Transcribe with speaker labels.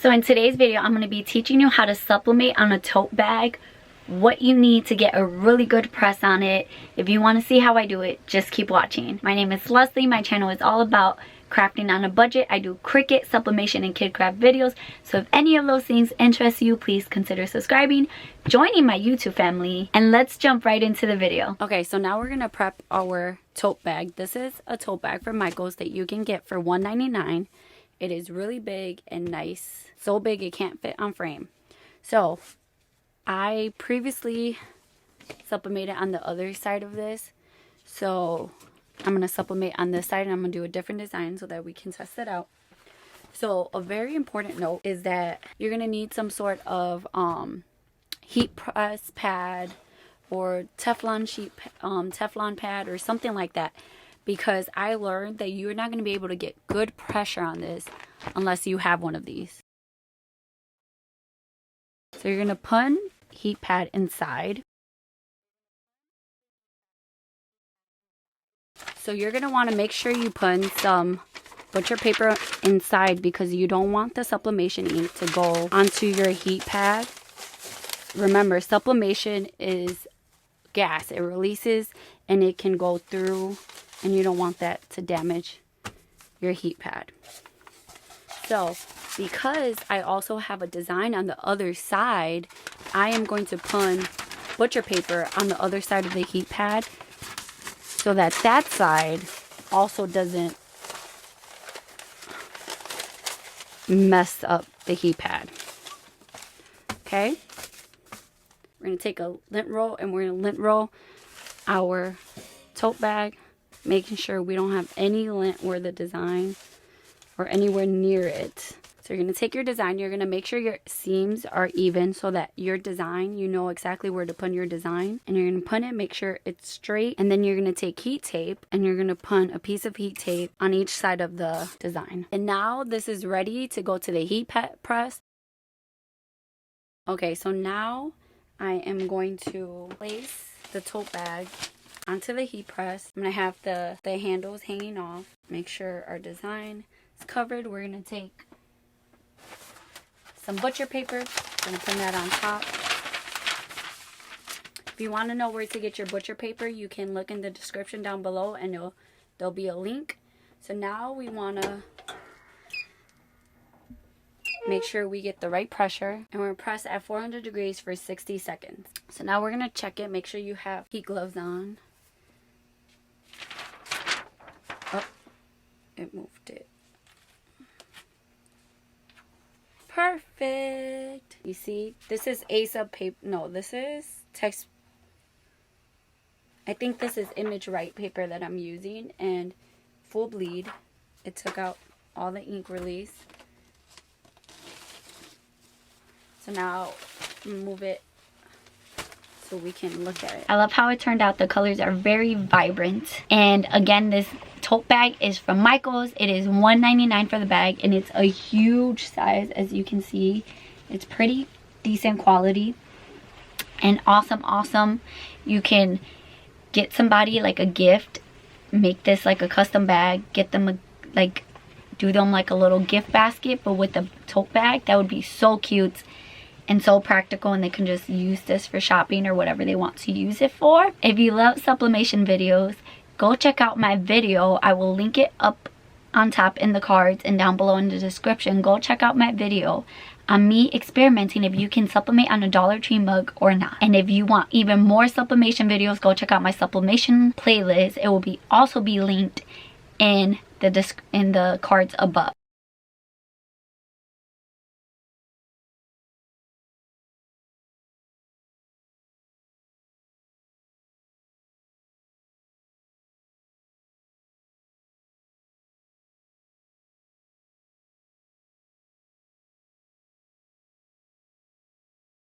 Speaker 1: So in today's video, I'm going to be teaching you how to sublimate on a tote bag, what you need to get a really good press on it. If you want to see how I do it, just keep watching. My name is Leslie. My channel is all about crafting on a budget. I do Cricut, sublimation, and kid craft videos. So if any of those things interest you, please consider subscribing, joining my YouTube family, and let's jump right into the video. Okay, so now we're going to prep our tote bag. This is a tote bag from Michael's that you can get for $1.99. It is really big and nice. So big it can't fit on frame. So I previously sublimated on the other side of this. So I'm going to sublimate on this side and I'm going to do a different design so that we can test it out. So a very important note is that you're going to need some sort of heat press pad or Teflon pad or something like that. Because I learned that you're not going to be able to get good pressure on this unless you have one of these. So you're going to put heat pad inside. So you're going to want to make sure you put some butcher paper inside because you don't want the sublimation ink to go onto your heat pad. Remember, sublimation is gas. It releases and it can go through, and you don't want that to damage your heat pad. So because I also have a design on the other side, I am going to put butcher paper on the other side of the heat pad so that that side also doesn't mess up the heat pad. Okay? We're going to take a lint roll and we're going to lint roll our tote bag, making sure we don't have any lint where the design or anywhere near it. So you're going to take your design, you're going to make sure your seams are even so that your design, you know exactly where to put your design. And you're going to put it, make sure it's straight. And then you're going to take heat tape and you're going to put a piece of heat tape on each side of the design. And now this is ready to go to the heat press. Okay, so now I am going to place the tote bag onto the heat press. I'm going to have the handles hanging off. Make sure our design is covered. We're going to take some butcher paper. I'm going to put that on top. If you want to know where to get your butcher paper, you can look in the description down below and there'll be a link. So now we want to make sure we get the right pressure, and we're going to press at 400 degrees for 60 seconds. So now we're going to check it. Make sure you have heat gloves on. Oh, it moved it. Perfect. You see, this is ASAP paper. No, this is text. I think this is Image Right paper that I'm using, and full bleed. It took out all the ink release. So now move it so we can look at it. I love how it turned out. The colors are very vibrant. And again, this tote bag is from Michael's. It is $1.99 for the bag, and it's a huge size, as you can see. It's pretty decent quality and awesome. You can get somebody like a gift, make this like a custom bag, get them do them like a little gift basket, but with the tote bag. That would be so cute and so practical, and they can just use this for shopping or whatever they want to use it for. If you love sublimation videos, go check out my video. I will link it up on top in the cards and down below in the description. Go check out my video on me experimenting if you can sublimate on a Dollar Tree mug or not. And if you want even more sublimation videos, go check out my sublimation playlist. It will also be linked in the cards above.